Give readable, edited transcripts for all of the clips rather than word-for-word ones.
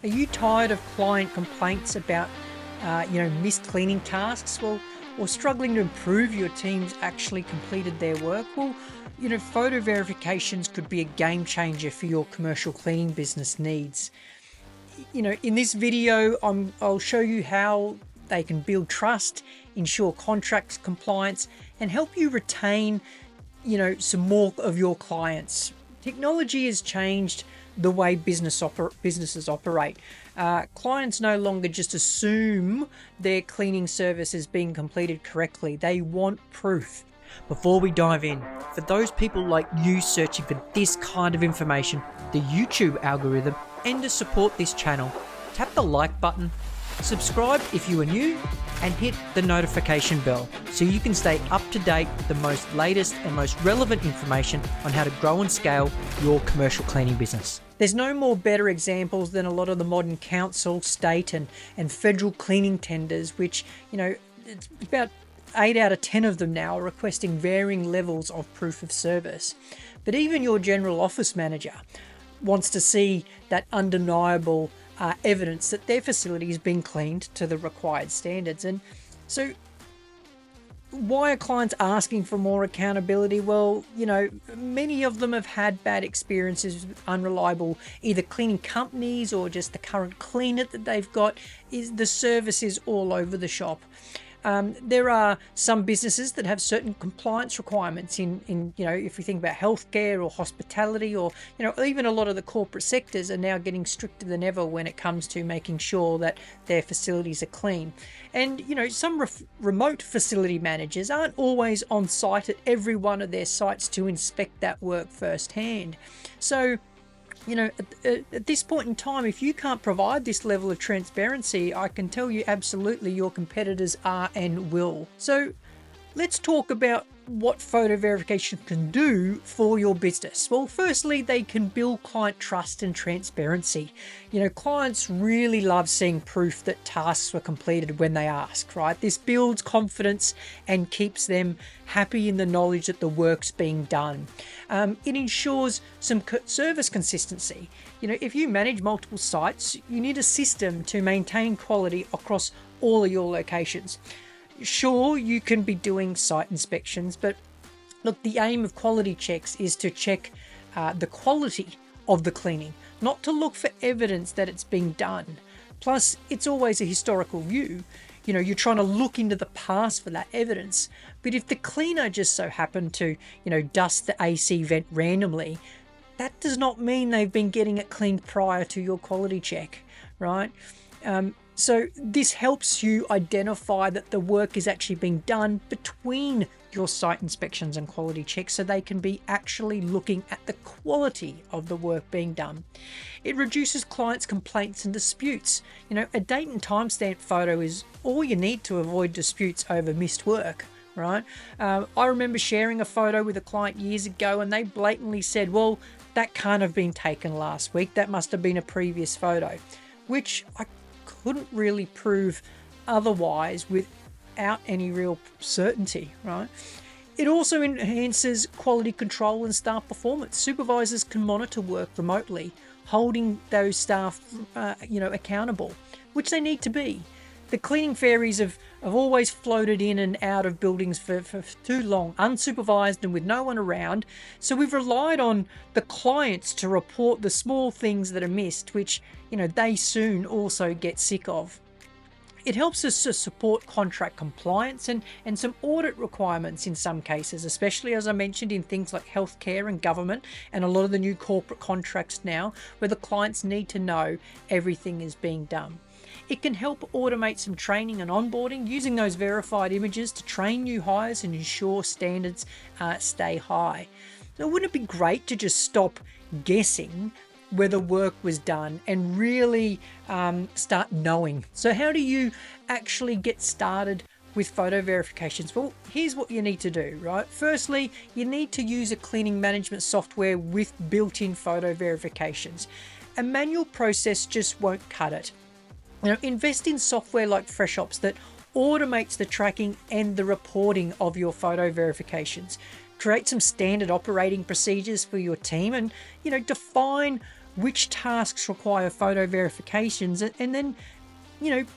Are you tired of client complaints about, missed cleaning tasks? Well, or struggling to improve your team's actually completed their work? Well, photo verifications could be a game changer for your commercial cleaning business needs. In this video, I'll show you how they can build trust, ensure contract compliance, and help you retain, some more of your clients. Technology has changed the way businesses operate. Clients no longer just assume their cleaning service is being completed correctly. They want proof. Before we dive in, for those people like you searching for this kind of information, the YouTube algorithm, and to support this channel, tap the like button, subscribe if you are new, and hit the notification bell so you can stay up to date with the most latest and most relevant information on how to grow and scale your commercial cleaning business. There's no more better examples than a lot of the modern council, state and federal cleaning tenders, which, it's about 8 out of 10 of them now are requesting varying levels of proof of service. But even your general office manager wants to see that undeniable evidence that their facility is being cleaned to the required standards. And so why are clients asking for more accountability? Well, many of them have had bad experiences with unreliable either cleaning companies or just the current cleaner that they've got. The service is all over the shop. There are some businesses that have certain compliance requirements in if we think about healthcare or hospitality or, even a lot of the corporate sectors are now getting stricter than ever when it comes to making sure that their facilities are clean. And, some remote facility managers aren't always on site at every one of their sites to inspect that work firsthand. So, at this point in time, if you can't provide this level of transparency, I can tell you absolutely your competitors are and will. So let's talk about what photo verification can do for your business. Well, firstly, they can build client trust and transparency. Clients really love seeing proof that tasks were completed when they ask, right? This builds confidence and keeps them happy in the knowledge that the work's being done. It ensures some service consistency. If you manage multiple sites, you need a system to maintain quality across all of your locations. Sure, you can be doing site inspections, but look, the aim of quality checks is to check the quality of the cleaning, not to look for evidence that it's being done. Plus, it's always a historical view. You're trying to look into the past for that evidence. But if the cleaner just so happened to, dust the AC vent randomly, that does not mean they've been getting it cleaned prior to your quality check, right? So this helps you identify that the work is actually being done between your site inspections and quality checks so they can be actually looking at the quality of the work being done. It reduces clients' complaints and disputes. A date and timestamp photo is all you need to avoid disputes over missed work, right? I remember sharing a photo with a client years ago and they blatantly said, well, that can't have been taken last week. That must have been a previous photo, which I couldn't really prove otherwise without any real certainty, right? It also enhances quality control and staff performance. Supervisors can monitor work remotely, holding those staff, accountable, which they need to be. The cleaning fairies have always floated in and out of buildings for too long, unsupervised and with no one around. So we've relied on the clients to report the small things that are missed, which, they soon also get sick of. It helps us to support contract compliance and some audit requirements in some cases, especially as I mentioned in things like healthcare and government and a lot of the new corporate contracts now where the clients need to know everything is being done. It can help automate some training and onboarding using those verified images to train new hires and ensure standards stay high. Now, wouldn't it be great to just stop guessing whether work was done and really start knowing? So how do you actually get started with photo verifications? Well, here's what you need to do, right? Firstly, you need to use a cleaning management software with built-in photo verifications. A manual process just won't cut it. Invest in software like FreshOps that automates the tracking and the reporting of your photo verifications. Create some standard operating procedures for your team and, define which tasks require photo verifications, and then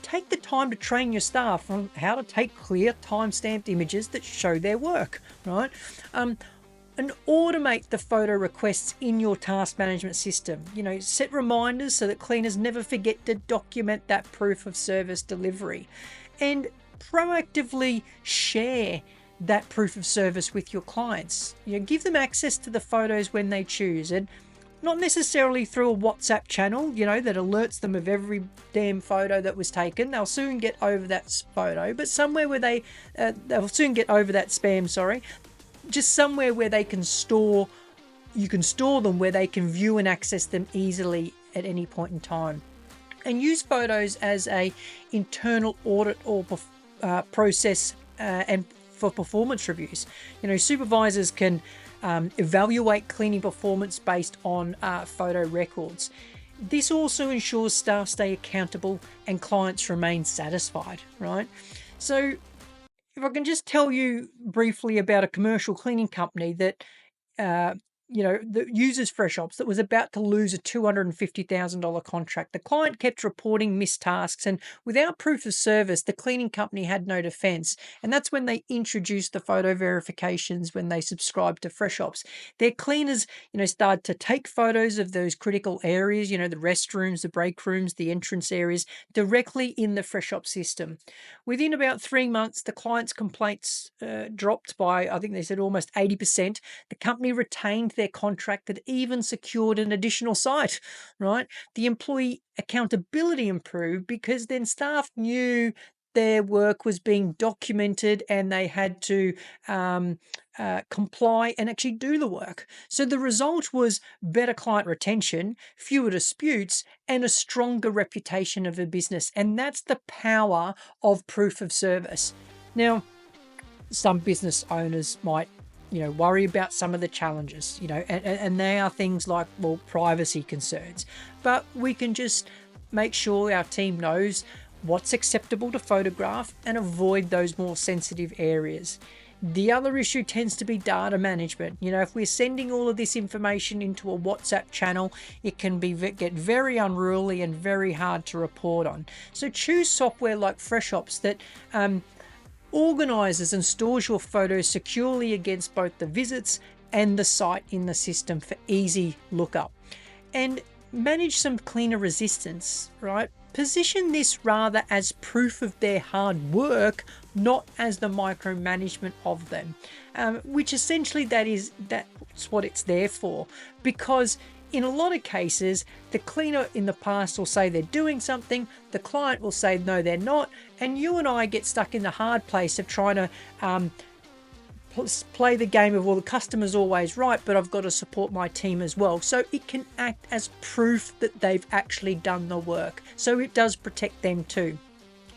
take the time to train your staff on how to take clear time-stamped images that show their work, right? And automate the photo requests in your task management system. Set reminders so that cleaners never forget to document that proof of service delivery, and proactively share that proof of service with your clients. Give them access to the photos when they choose, and not necessarily through a WhatsApp channel, that alerts them of every damn photo that was taken. They'll soon get over that photo, but somewhere where they'll soon get over that spam, sorry. Just somewhere where you can store them, where they can view and access them easily at any point in time. And use photos as a internal audit or process and for performance reviews. Supervisors can evaluate cleaning performance based on photo records. This also ensures staff stay accountable and clients remain satisfied, right? So if I can just tell you briefly about a commercial cleaning company that that uses Freshops, that was about to lose a $250,000 contract. The client kept reporting missed tasks, and without proof of service, the cleaning company had no defense. And that's when they introduced the photo verifications when they subscribed to Freshops. Their cleaners, started to take photos of those critical areas, the restrooms, the break rooms, the entrance areas, directly in the Freshops system. Within about 3 months, the client's complaints dropped by, I think they said, almost 80%. The company retained their contract, that even secured an additional site, right? The employee accountability improved because then staff knew their work was being documented and they had to comply and actually do the work. So the result was better client retention, fewer disputes, and a stronger reputation of a business. And that's the power of proof of service. Now, some business owners might worry about some of the challenges, and they are things like, privacy concerns. But we can just make sure our team knows what's acceptable to photograph and avoid those more sensitive areas. The other issue tends to be data management. If we're sending all of this information into a WhatsApp channel, it can get very unruly and very hard to report on. So choose software like Freshops that organizes and stores your photos securely against both the visits and the site in the system for easy lookup. And manage some cleaner resistance, right? Position this rather as proof of their hard work, not as the micromanagement of them, which essentially that's what it's there for. Because in a lot of cases, the cleaner in the past will say they're doing something, the client will say no, they're not, and you and I get stuck in the hard place of trying to play the game of, the customer's always right, but I've got to support my team as well. So it can act as proof that they've actually done the work. So it does protect them too.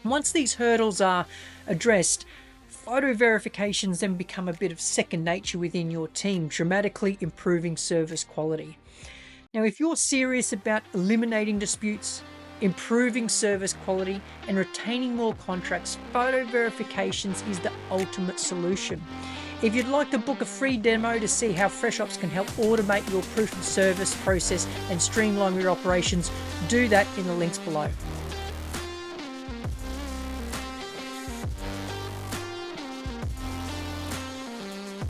Once these hurdles are addressed, photo verifications then become a bit of second nature within your team, dramatically improving service quality. Now, if you're serious about eliminating disputes, improving service quality, and retaining more contracts, photo verifications is the ultimate solution. If you'd like to book a free demo to see how Freshops can help automate your proof of service process and streamline your operations, do that in the links below.